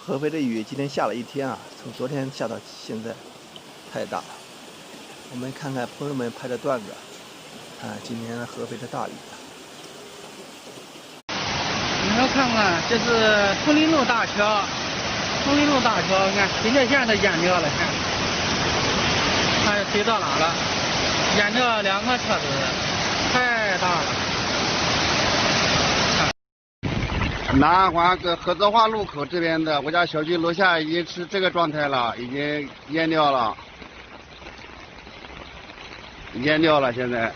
合肥的雨今天下了一天啊，从昨天下到现在，太大了。我们看看朋友们拍的段子，今天合肥的大雨。你们看看，这是通林路大桥，通林路大桥，看水电线都淹掉了，看水到哪了？淹掉2个车子，太大了。南环跟合泽化路口这边的，我家小区楼下已经是这个状态了，已经淹掉了，淹掉了，现在，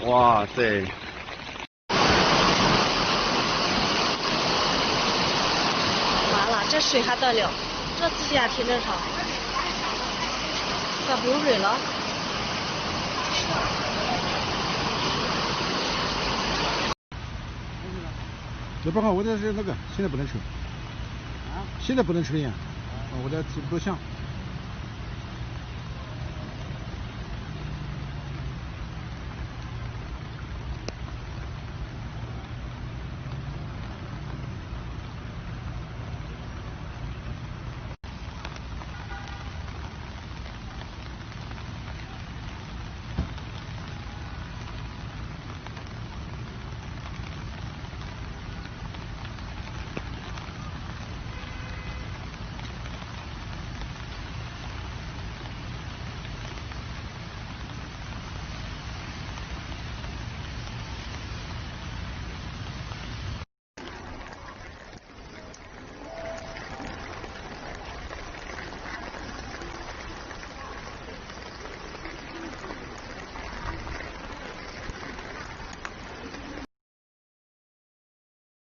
哇塞！完了，这水还得了，这自检停车场，可不用水了。这不好，我这是那个，现在不能抽。啊？现在不能抽烟。我这不像。